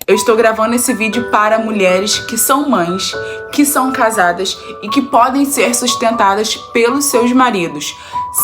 Eu estou gravando esse vídeo para mulheres que são mães, que são casadas e que podem ser sustentadas pelos seus maridos.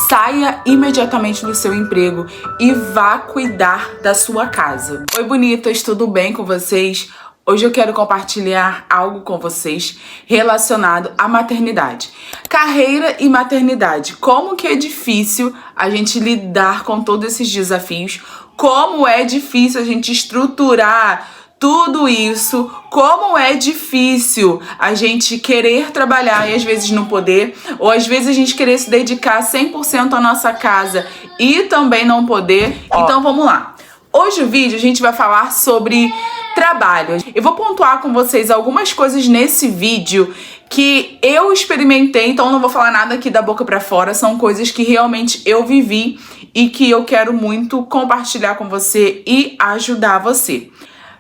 Saia imediatamente do seu emprego e vá cuidar da sua casa. Oi, bonitas, tudo bem com vocês? Hoje eu quero compartilhar algo com vocês relacionado à maternidade. Carreira e maternidade. Como que é difícil a gente lidar com todos esses desafios? Como é difícil a gente estruturar tudo isso? Como é difícil a gente querer trabalhar e às vezes não poder? Ou às vezes a gente querer se dedicar 100% à nossa casa e também não poder? Então vamos lá. Hoje o vídeo a gente vai falar sobre trabalho. Eu vou pontuar com vocês algumas coisas nesse vídeo que eu experimentei, então não vou falar nada aqui da boca pra fora, são coisas que realmente eu vivi e que eu quero muito compartilhar com você e ajudar você.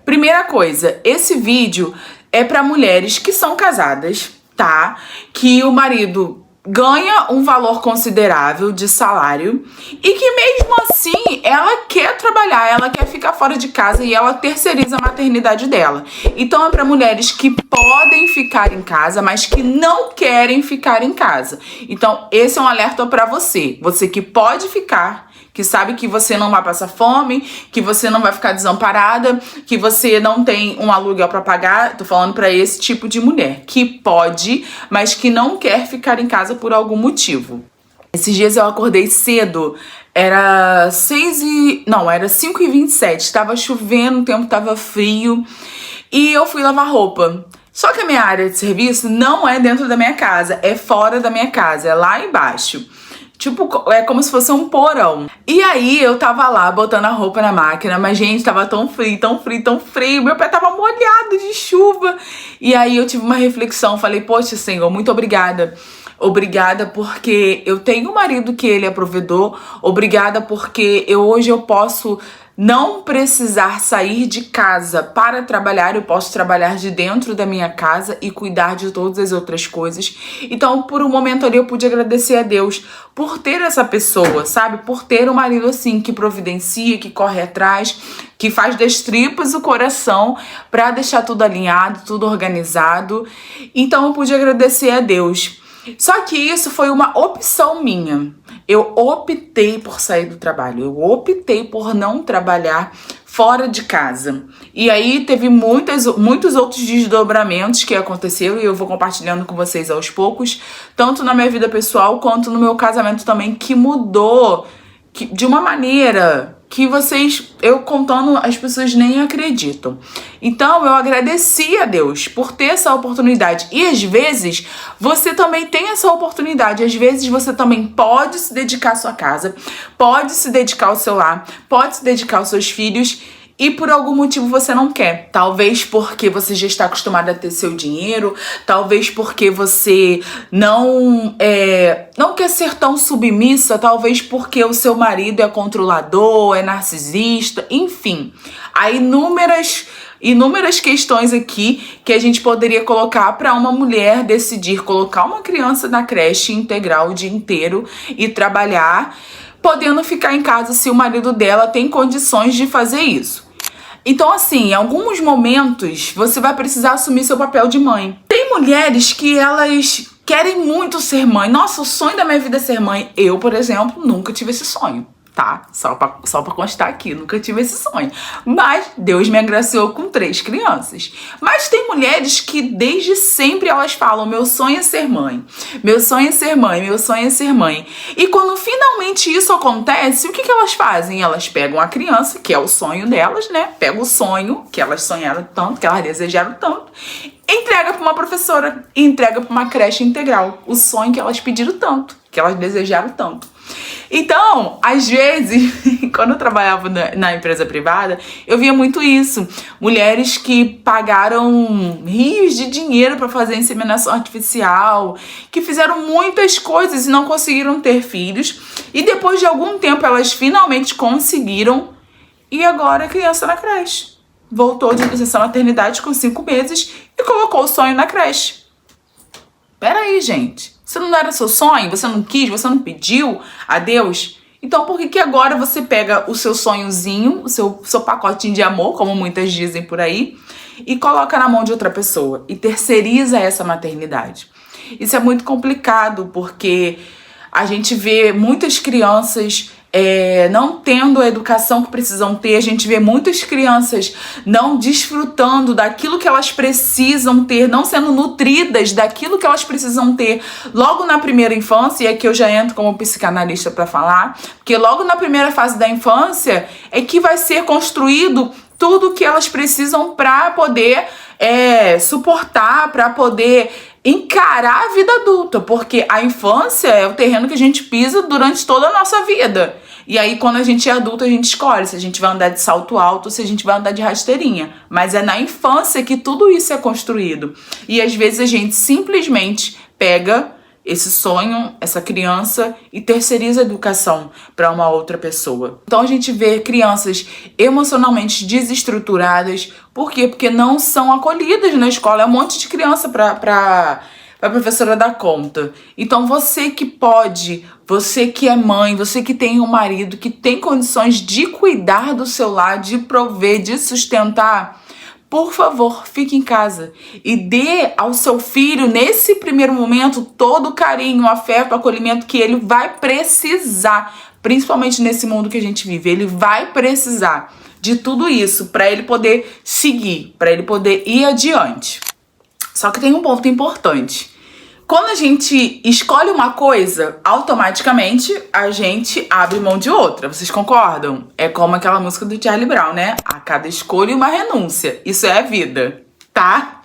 Primeira coisa, esse vídeo é para mulheres que são casadas, tá? Que o marido ganha um valor considerável de salário e que mesmo assim ela quer trabalhar, ela quer ficar fora de casa e ela terceiriza a maternidade dela. Então é para mulheres que podem ficar em casa, mas que não querem ficar em casa. Então esse é um alerta para você, você que pode ficar, que sabe que você não vai passar fome, que você não vai ficar desamparada, que você não tem um aluguel para pagar. Tô falando para esse tipo de mulher que pode, mas que não quer ficar em casa por algum motivo. Esses dias eu acordei cedo, era 5h27, estava chovendo, o tempo estava frio e eu fui lavar roupa. Só que a minha área de serviço não é dentro da minha casa, é fora da minha casa, é lá embaixo. Tipo, é como se fosse um porão. E aí eu tava lá botando a roupa na máquina, mas gente, tava tão frio, tão frio, tão frio. Meu pé tava molhado de chuva. E aí eu tive uma reflexão, falei, poxa, Senhor, muito obrigada. Obrigada porque eu tenho um marido que ele é provedor. Obrigada porque hoje eu posso não precisar sair de casa para trabalhar, eu posso trabalhar de dentro da minha casa e cuidar de todas as outras coisas. Então, por um momento ali, eu pude agradecer a Deus por ter essa pessoa, sabe? Por ter um marido assim, que providencia, que corre atrás, que faz das tripas o coração para deixar tudo alinhado, tudo organizado. Então, eu pude agradecer a Deus. Só que isso foi uma opção minha. Eu optei por sair do trabalho, eu optei por não trabalhar fora de casa. E aí teve muitos outros desdobramentos que aconteceram e eu vou compartilhando com vocês aos poucos, tanto na minha vida pessoal quanto no meu casamento também, que mudou de uma maneira que eu contando, as pessoas nem acreditam. Então eu agradeci a Deus por ter essa oportunidade. E às vezes você também tem essa oportunidade. Às vezes você também pode se dedicar à sua casa, pode se dedicar ao seu lar, pode se dedicar aos seus filhos. E por algum motivo você não quer. Talvez porque você já está acostumado a ter seu dinheiro. Talvez porque você não quer ser tão submissa. Talvez porque o seu marido é controlador, é narcisista. Enfim, há inúmeras questões aqui que a gente poderia colocar para uma mulher decidir colocar uma criança na creche integral o dia inteiro e trabalhar, podendo ficar em casa se o marido dela tem condições de fazer isso. Então, assim, em alguns momentos você vai precisar assumir seu papel de mãe. Tem mulheres que elas querem muito ser mãe. Nossa, o sonho da minha vida é ser mãe. Eu, por exemplo, nunca tive esse sonho. Tá? Só pra constar aqui, nunca tive esse sonho. Mas Deus me agraciou com 3 crianças. Mas tem mulheres que desde sempre elas falam, meu sonho é ser mãe. Meu sonho é ser mãe, meu sonho é ser mãe. E quando finalmente isso acontece, o que elas fazem? Elas pegam a criança, que é o sonho delas, né? Pegam o sonho que elas sonharam tanto, que elas desejaram tanto, entrega pra uma professora, entrega pra uma creche integral. O sonho que elas pediram tanto, que elas desejaram tanto. Então, às vezes, quando eu trabalhava na empresa privada, eu via muito isso. Mulheres que pagaram rios de dinheiro para fazer inseminação artificial, que fizeram muitas coisas e não conseguiram ter filhos. E depois de algum tempo, elas finalmente conseguiram. E agora a criança na creche. Voltou de licença maternidade com 5 meses e colocou o sonho na creche. Peraí, gente. Isso não era seu sonho? Você não quis? Você não pediu a Deus? Então por que que agora você pega o seu sonhozinho, o seu pacotinho de amor, como muitas dizem por aí, e coloca na mão de outra pessoa e terceiriza essa maternidade? Isso é muito complicado, porque a gente vê muitas crianças não tendo a educação que precisam ter, a gente vê muitas crianças não desfrutando daquilo que elas precisam ter, não sendo nutridas daquilo que elas precisam ter logo na primeira infância, e aqui eu já entro como psicanalista para falar, porque logo na primeira fase da infância é que vai ser construído tudo que elas precisam para poder suportar, para poder encarar a vida adulta, porque a infância é o terreno que a gente pisa durante toda a nossa vida. E aí, quando a gente é adulto, a gente escolhe se a gente vai andar de salto alto ou se a gente vai andar de rasteirinha. Mas é na infância que tudo isso é construído. E às vezes a gente simplesmente pega esse sonho, essa criança, e terceiriza a educação para uma outra pessoa. Então a gente vê crianças emocionalmente desestruturadas. Por quê? Porque não são acolhidas na escola. É um monte de criança para a professora dar conta. Então você que pode, você que é mãe, você que tem um marido, que tem condições de cuidar do seu lar, de prover, de sustentar, por favor, fique em casa e dê ao seu filho, nesse primeiro momento, todo o carinho, o afeto, o acolhimento que ele vai precisar, principalmente nesse mundo que a gente vive. Ele vai precisar de tudo isso para ele poder seguir, para ele poder ir adiante. Só que tem um ponto importante. Quando a gente escolhe uma coisa, automaticamente a gente abre mão de outra. Vocês concordam? É como aquela música do Charlie Brown, né? A cada escolha uma renúncia. Isso é a vida, tá?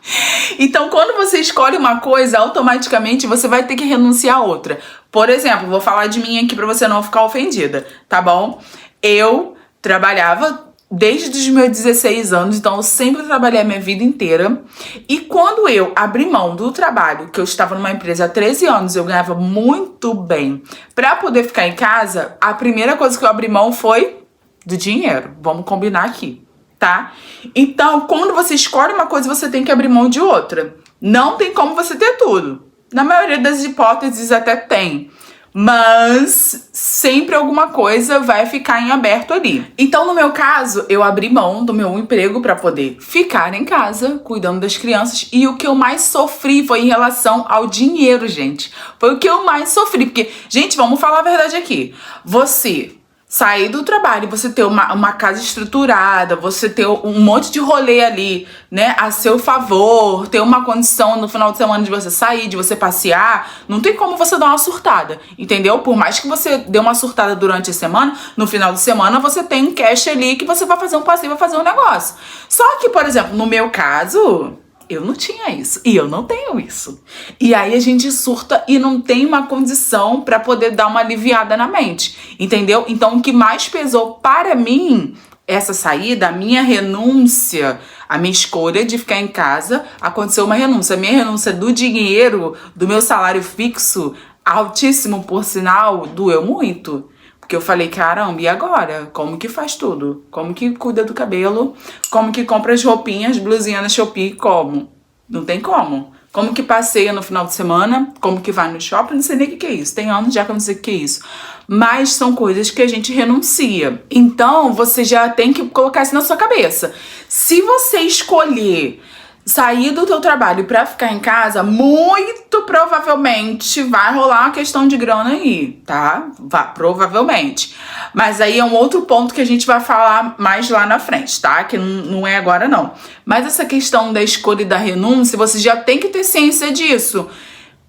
Então, quando você escolhe uma coisa, automaticamente você vai ter que renunciar a outra. Por exemplo, vou falar de mim aqui pra você não ficar ofendida, tá bom? Eu trabalhava desde os meus 16 anos, então eu sempre trabalhei a minha vida inteira. E quando eu abri mão do trabalho, que eu estava numa empresa há 13 anos, eu ganhava muito bem, pra poder ficar em casa, a primeira coisa que eu abri mão foi do dinheiro. Vamos combinar aqui, tá? Então, quando você escolhe uma coisa, você tem que abrir mão de outra. Não tem como você ter tudo. Na maioria das hipóteses até tem. Mas sempre alguma coisa vai ficar em aberto ali. Então, no meu caso, eu abri mão do meu emprego para poder ficar em casa, cuidando das crianças. E o que eu mais sofri foi em relação ao dinheiro, gente. Foi o que eu mais sofri. Porque, gente, vamos falar a verdade aqui. Você sair do trabalho, você ter uma casa estruturada, você ter um monte de rolê ali, né, a seu favor, ter uma condição no final de semana de você sair, de você passear, não tem como você dar uma surtada, entendeu? Por mais que você dê uma surtada durante a semana, no final de semana você tem um cash ali que você vai fazer um passeio, vai fazer um negócio. Só que, por exemplo, no meu caso, eu não tinha isso. E eu não tenho isso. E aí a gente surta e não tem uma condição pra poder dar uma aliviada na mente. Entendeu? Então o que mais pesou para mim, essa saída, a minha renúncia, a minha escolha de ficar em casa, aconteceu uma renúncia. A minha renúncia do dinheiro, do meu salário fixo, altíssimo por sinal, doeu muito. Porque eu falei, caramba, e agora? Como que faz tudo? Como que cuida do cabelo? Como que compra as roupinhas, blusinha na Shopee? Como? Não tem como. Como que passeia no final de semana? Como que vai no shopping? Não sei nem o que é isso. Tem anos já que eu não sei o que é isso. Mas são coisas que a gente renuncia. Então, você já tem que colocar isso na sua cabeça. Se você escolher sair do teu trabalho pra ficar em casa, muito provavelmente vai rolar uma questão de grana aí, tá? Provavelmente. Mas aí é um outro ponto que a gente vai falar mais lá na frente, tá? Que não é agora, não. Mas essa questão da escolha e da renúncia, você já tem que ter ciência disso.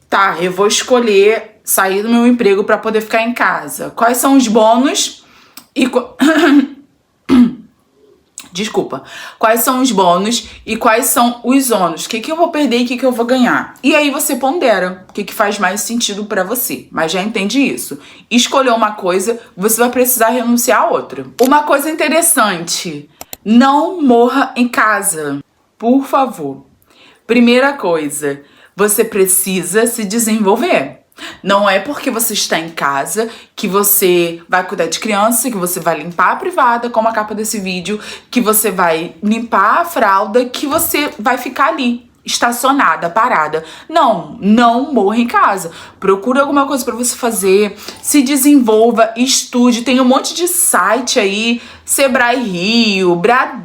Tá, eu vou escolher sair do meu emprego pra poder ficar em casa. Quais são os bônus e... Desculpa. Quais são os bônus e quais são os ônus? O que eu vou perder e o que eu vou ganhar? E aí você pondera o que faz mais sentido pra você. Mas já entende isso. Escolher uma coisa, você vai precisar renunciar a outra. Uma coisa interessante. Não morra em casa. Por favor. Primeira coisa. Você precisa se desenvolver. Não é porque você está em casa que você vai cuidar de criança, que você vai limpar a privada, como a capa desse vídeo, que você vai limpar a fralda, que você vai ficar ali estacionada, parada. Não morra em casa. Procure alguma coisa pra você fazer, se desenvolva, estude. Tem um monte de site aí, Sebrae Rio,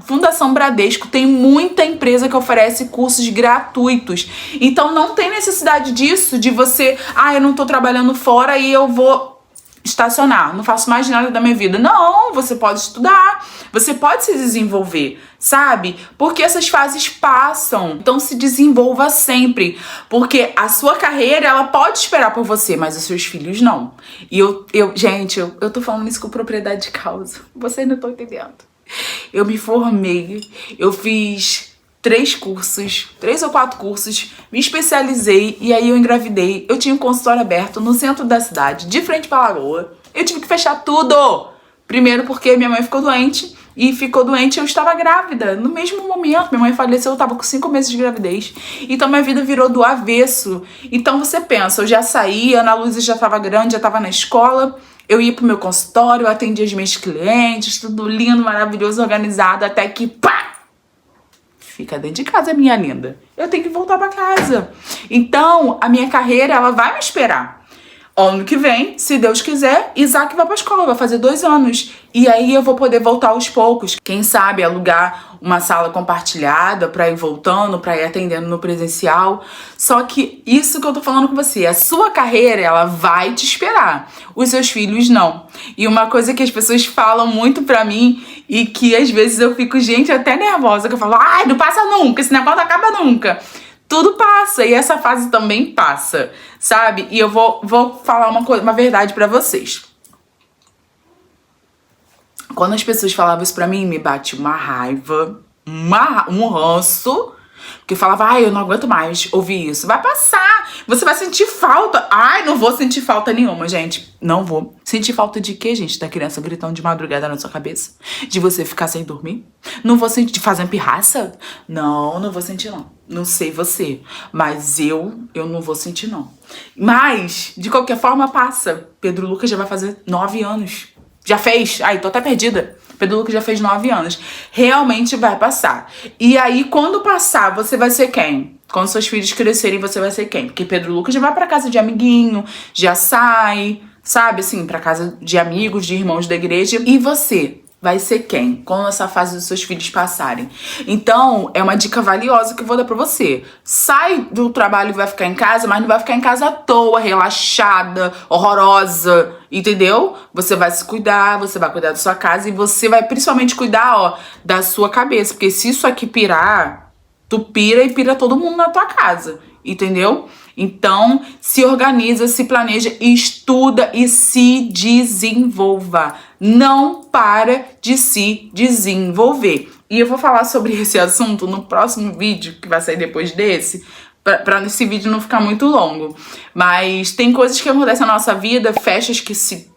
Fundação Bradesco, tem muita empresa que oferece cursos gratuitos. Então não tem necessidade disso, de você, eu não tô trabalhando fora e eu vou estacionar, não faço mais nada da minha vida. Não, você pode estudar, você pode se desenvolver, sabe? Porque essas fases passam, então se desenvolva sempre, porque a sua carreira, ela pode esperar por você, mas os seus filhos não. E gente, eu tô falando isso com propriedade de causa, vocês não estão entendendo. Eu me formei, eu fiz 3 ou 4 cursos, me especializei e aí eu engravidei. Eu tinha um consultório aberto no centro da cidade, de frente pra lagoa. Eu tive que fechar tudo. Primeiro porque minha mãe ficou doente e eu estava grávida. No mesmo momento, minha mãe faleceu, eu tava com 5 meses de gravidez. Então minha vida virou do avesso. Então você pensa, eu já saí, a Ana Luísa já tava grande, já tava na escola. Eu ia pro meu consultório, eu atendia os meus clientes, tudo lindo, maravilhoso, organizado, até que pá! Fica dentro de casa, minha linda. Eu tenho que voltar pra casa. Então, a minha carreira, ela vai me esperar. Ano que vem, se Deus quiser, Isaac vai pra escola, vai fazer 2 anos. E aí eu vou poder voltar aos poucos. Quem sabe alugar uma sala compartilhada pra ir voltando, pra ir atendendo no presencial. Só que isso que eu tô falando com você, a sua carreira, ela vai te esperar. Os seus filhos não. E uma coisa que as pessoas falam muito pra mim e que às vezes eu fico, gente, até nervosa, que eu falo, não passa nunca, esse negócio não acaba nunca. Tudo passa e essa fase também passa, sabe? E eu vou falar uma verdade pra vocês. Quando as pessoas falavam isso pra mim, me bate uma raiva, um ranço, porque eu falava, eu não aguento mais ouvir isso. Vai passar, você vai sentir falta. Não vou sentir falta nenhuma, gente. Não vou. Sentir falta de quê, gente? Da criança gritando de madrugada na sua cabeça? De você ficar sem dormir? Não vou sentir, de fazer pirraça? Não vou sentir não. Não sei você, mas eu não vou sentir não. Mas, de qualquer forma, passa. Pedro Lucas já vai fazer 9 anos. Já fez? Tô até perdida. Pedro Lucas já fez 9 anos. Realmente vai passar. E aí, quando passar, você vai ser quem? Quando seus filhos crescerem, você vai ser quem? Porque Pedro Lucas já vai pra casa de amiguinho, já sai, sabe? Assim, pra casa de amigos, de irmãos da igreja. E você vai ser quem? Quando essa fase dos seus filhos passarem. Então, é uma dica valiosa que eu vou dar pra você. Sai do trabalho e vai ficar em casa, mas não vai ficar em casa à toa, relaxada, horrorosa, entendeu? Você vai se cuidar, você vai cuidar da sua casa e você vai principalmente cuidar, da sua cabeça. Porque se isso aqui pirar, tu pira e pira todo mundo na tua casa, entendeu? Então, se organiza, se planeja, estuda e se desenvolva. Não para de se desenvolver. E eu vou falar sobre esse assunto no próximo vídeo, que vai sair depois desse, pra esse vídeo não ficar muito longo. Mas tem coisas que acontecem na nossa vida, portas que se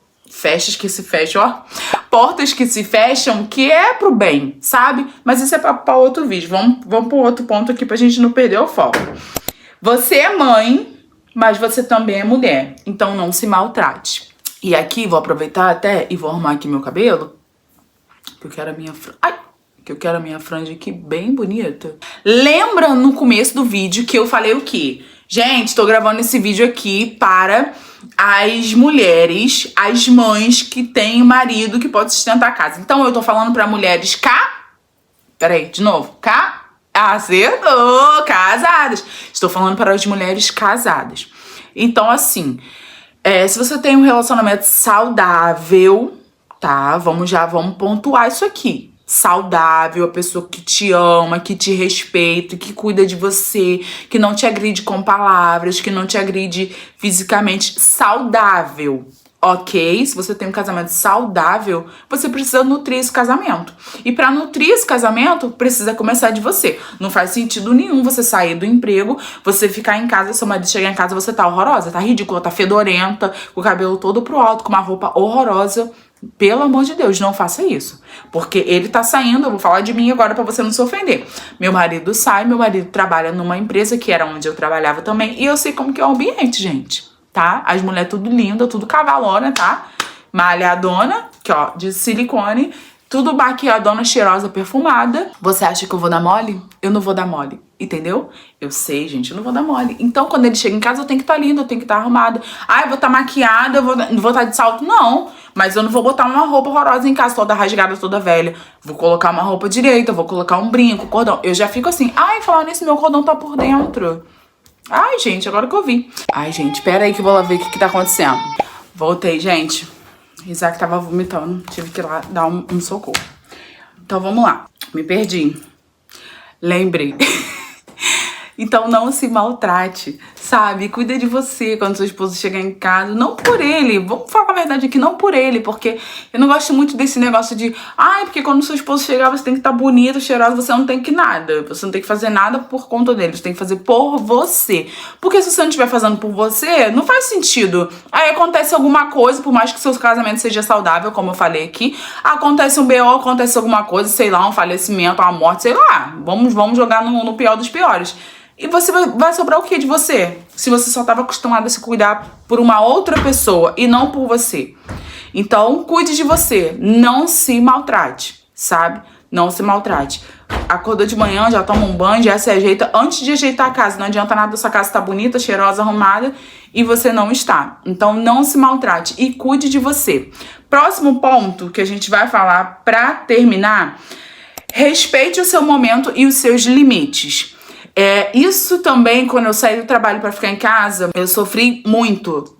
fecham, que é pro bem, sabe? Mas isso é pra outro vídeo. Vamos pro outro ponto aqui pra gente não perder o foco. Você é mãe, mas você também é mulher. Então não se maltrate. E aqui, vou aproveitar até e vou arrumar aqui meu cabelo. Que eu quero a minha franja aqui bem bonita. Lembra no começo do vídeo que eu falei o quê? Gente, tô gravando esse vídeo aqui para as mulheres, as mães que têm marido que pode sustentar a casa. Então eu tô falando para mulheres acertou, casadas. Estou falando para as mulheres casadas. Então, assim, se você tem um relacionamento saudável, tá? Vamos pontuar isso aqui. Saudável, a pessoa que te ama, que te respeita, que cuida de você, que não te agride com palavras, que não te agride fisicamente. Saudável. Ok, se você tem um casamento saudável, você precisa nutrir esse casamento. E para nutrir esse casamento, precisa começar de você. Não faz sentido nenhum você sair do emprego, você ficar em casa, seu marido chegar em casa, você tá horrorosa, tá ridícula, tá fedorenta, com o cabelo todo pro alto, com uma roupa horrorosa. Pelo amor de Deus, não faça isso. Porque ele tá saindo, eu vou falar de mim agora pra você não se ofender. Meu marido sai, meu marido trabalha numa empresa que era onde eu trabalhava também, e eu sei como que é o ambiente, gente. Tá? As mulheres tudo linda, tudo cavalona, tá? Malhadona, que de silicone, tudo maquiadona, cheirosa, perfumada. Você acha que eu vou dar mole? Eu não vou dar mole, entendeu? Eu sei, gente, eu não vou dar mole. Então, quando ele chega em casa, eu tenho que estar linda, eu tenho que estar arrumada. Ah, eu vou estar maquiada, não vou estar de salto, não. Mas eu não vou botar uma roupa horrorosa em casa, toda rasgada, toda velha. Vou colocar uma roupa direita, vou colocar um brinco, cordão. Eu já fico assim, ai, falando nisso, meu cordão tá por dentro. Ai, gente, agora que eu vi. Ai, gente, pera aí que eu vou lá ver o que tá acontecendo. Voltei, gente. Isaac tava vomitando, tive que ir lá dar um socorro. Então vamos lá, me perdi. Lembrei. Então não se maltrate, sabe? Cuida de você quando seu esposo chegar em casa. Não por ele, vamos falar a verdade aqui, não por ele. Porque eu não gosto muito desse negócio de... Ai, porque quando seu esposo chegar você tem que estar bonito, cheiroso. Você não tem que nada. Você não tem que fazer nada por conta dele. Você tem que fazer por você. Porque se você não estiver fazendo por você, não faz sentido. Aí acontece alguma coisa, por mais que seu casamento seja saudável, como eu falei aqui. Acontece um BO, acontece alguma coisa, sei lá, um falecimento, uma morte, sei lá. Vamos jogar no pior dos piores. E você vai sobrar o que de você? Se você só estava acostumado a se cuidar por uma outra pessoa e não por você. Então, cuide de você. Não se maltrate, sabe? Não se maltrate. Acordou de manhã, já toma um banho, já se ajeita. Antes de ajeitar a casa, não adianta nada sua casa estar bonita, cheirosa, arrumada e você não está. Então, não se maltrate e cuide de você. Próximo ponto que a gente vai falar para terminar. Respeite o seu momento e os seus limites. Isso também, quando eu saí do trabalho pra ficar em casa, eu sofri muito.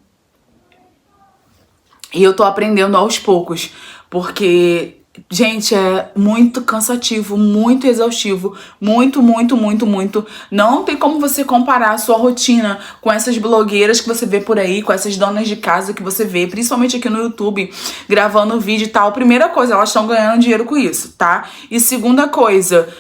E eu tô aprendendo aos poucos, porque, gente, é muito cansativo, muito exaustivo, muito. Não tem como você comparar a sua rotina com essas blogueiras que você vê por aí, com essas donas de casa que você vê, principalmente aqui no YouTube, gravando vídeo e tal. Primeira coisa, elas estão ganhando dinheiro com isso, tá? E segunda coisa...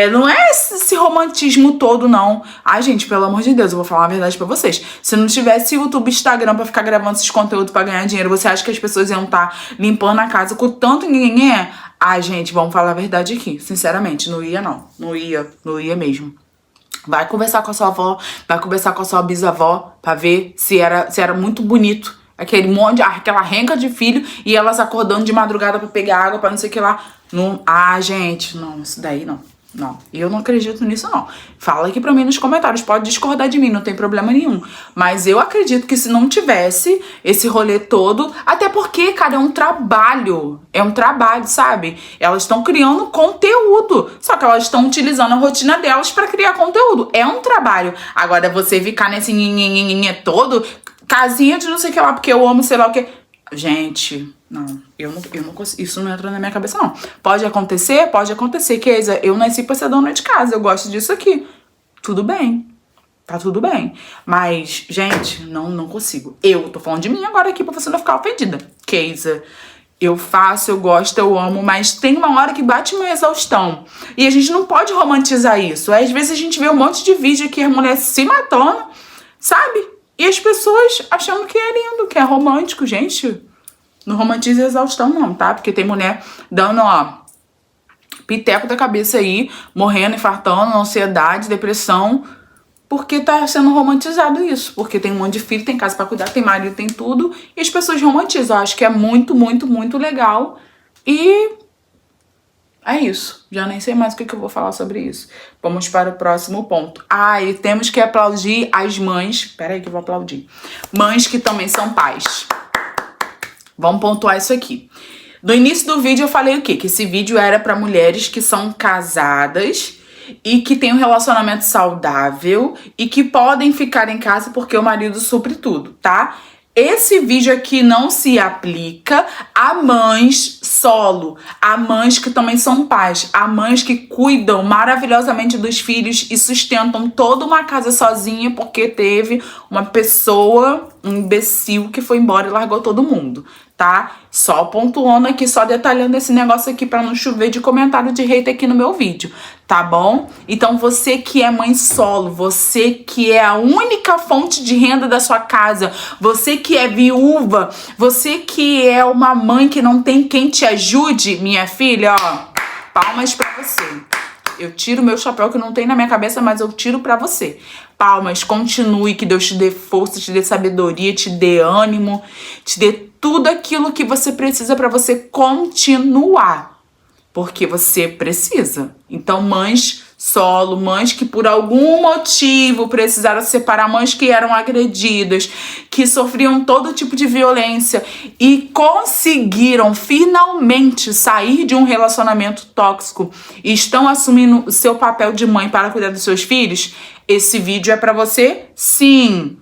não é esse romantismo todo, não. Ai, gente, pelo amor de Deus, eu vou falar a verdade pra vocês. Se não tivesse YouTube e Instagram pra ficar gravando esses conteúdos pra ganhar dinheiro, você acha que as pessoas iam estar limpando a casa com tanto ninguém é? Ai, gente, vamos falar a verdade aqui. Sinceramente, não ia, não. Não ia mesmo. Vai conversar com a sua avó, vai conversar com a sua bisavó pra ver se era muito bonito. Aquele monte, aquela renca de filho e elas acordando de madrugada pra pegar água, pra não sei o que lá. Não, gente, não, isso daí não. Não, eu não acredito nisso, não. Fala aqui pra mim nos comentários, pode discordar de mim, não tem problema nenhum. Mas eu acredito que se não tivesse esse rolê todo, até porque, cara, é um trabalho, sabe? Elas estão criando conteúdo, só que elas estão utilizando a rotina delas pra criar conteúdo. É um trabalho. Agora, você ficar nesse nhenhenhenhenhen todo, casinha de não sei o que lá, porque eu amo sei lá o que... Gente, não, eu não consigo, isso não entra na minha cabeça, não. Pode acontecer, Keisa, eu nasci pra ser dona de casa, eu gosto disso aqui. Tudo bem, tá tudo bem. Mas, gente, não consigo. Eu tô falando de mim agora aqui pra você não ficar ofendida. Keisa, eu faço, eu gosto, eu amo, mas tem uma hora que bate uma exaustão. E a gente não pode romantizar isso. Às vezes a gente vê um monte de vídeo aqui, a mulher se matando, sabe? E as pessoas achando que é lindo, que é romântico, gente. Não romantiza a exaustão não, tá? Porque tem mulher dando, piteco da cabeça aí, morrendo, infartando, ansiedade, depressão, porque tá sendo romantizado isso. Porque tem um monte de filho, tem casa pra cuidar, tem marido, tem tudo, e as pessoas romantizam. Eu acho que é muito legal. E é isso. Já nem sei mais o que eu vou falar sobre isso. Vamos para o próximo ponto. E temos que aplaudir as mães. Pera aí que eu vou aplaudir. Mães que também são pais. Vamos pontuar isso aqui. No início do vídeo eu falei o quê? Que esse vídeo era para mulheres que são casadas e que têm um relacionamento saudável e que podem ficar em casa porque o marido supre tudo, tá? Esse vídeo aqui não se aplica a mães solo, a mães que também são pais, a mães que cuidam maravilhosamente dos filhos e sustentam toda uma casa sozinha porque teve uma pessoa, um imbecil que foi embora e largou todo mundo, tá? Só pontuando aqui, só detalhando esse negócio aqui pra não chover de comentário de hate aqui no meu vídeo, tá bom? Então você que é mãe solo, você que é a única fonte de renda da sua casa, você que é viúva, você que é uma mãe que não tem quem te ajude, minha filha, palmas pra você. Eu tiro meu chapéu que não tem na minha cabeça, mas eu tiro pra você. Palmas, continue, que Deus te dê força, te dê sabedoria, te dê ânimo, te dê tudo aquilo que você precisa pra você continuar. porque você precisa. Então, mães solo, mães que por algum motivo precisaram se separar, mães que eram agredidas, que sofriam todo tipo de violência e conseguiram finalmente sair de um relacionamento tóxico e estão assumindo o seu papel de mãe para cuidar dos seus filhos, esse vídeo é para você, sim.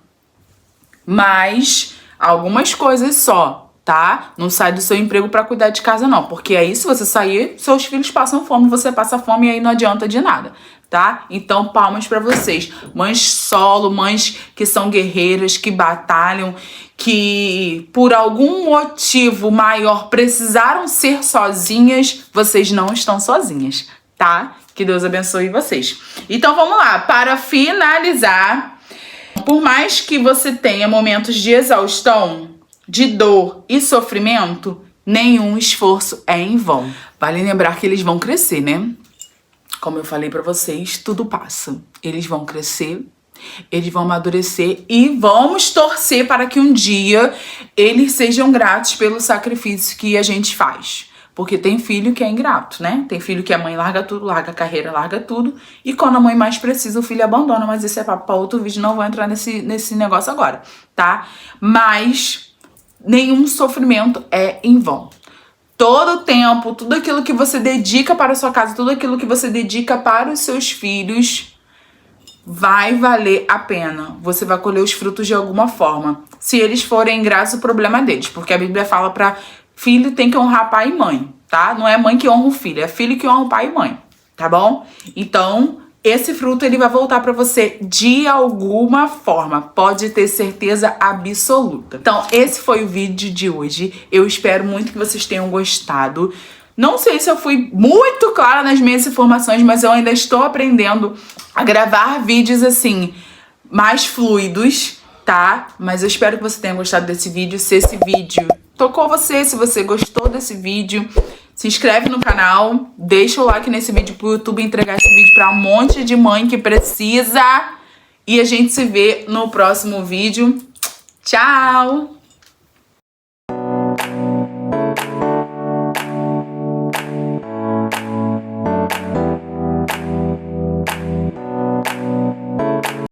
Mas algumas coisas só, tá? Não sai do seu emprego pra cuidar de casa, não. Porque aí, se você sair, seus filhos passam fome, você passa fome e aí não adianta de nada, tá? Então, palmas pra vocês. Mães solo, mães que são guerreiras, que batalham, que por algum motivo maior precisaram ser sozinhas, vocês não estão sozinhas, tá? Que Deus abençoe vocês. Então, vamos lá. Para finalizar, por mais que você tenha momentos de exaustão, de dor e sofrimento, nenhum esforço é em vão. Vale lembrar que eles vão crescer, né? Como eu falei pra vocês, tudo passa. Eles vão crescer, eles vão amadurecer e vamos torcer para que um dia eles sejam gratos pelo sacrifício que a gente faz. Porque tem filho que é ingrato, né? Tem filho que a mãe larga tudo, larga a carreira, larga tudo. E quando a mãe mais precisa, o filho abandona. Mas esse é papo para outro vídeo, não vou entrar nesse negócio agora, tá? Mas nenhum sofrimento é em vão. Todo o tempo, tudo aquilo que você dedica para a sua casa, tudo aquilo que você dedica para os seus filhos, vai valer a pena. Você vai colher os frutos de alguma forma. Se eles forem ingratos, o problema é deles. Porque a Bíblia fala pra filho tem que honrar pai e mãe, tá? Não é mãe que honra o filho, é filho que honra o pai e mãe, tá bom? Então, esse fruto ele vai voltar pra você de alguma forma, pode ter certeza absoluta. Então, esse foi o vídeo de hoje. Eu espero muito que vocês tenham gostado. Não sei se eu fui muito clara nas minhas informações, mas eu ainda estou aprendendo a gravar vídeos assim, mais fluidos, tá? Mas eu espero que você tenha gostado desse vídeo. Se esse vídeo tocou você, se você gostou desse vídeo, se inscreve no canal, deixa o like nesse vídeo pro YouTube entregar esse vídeo pra um monte de mãe que precisa. E a gente se vê no próximo vídeo. Tchau!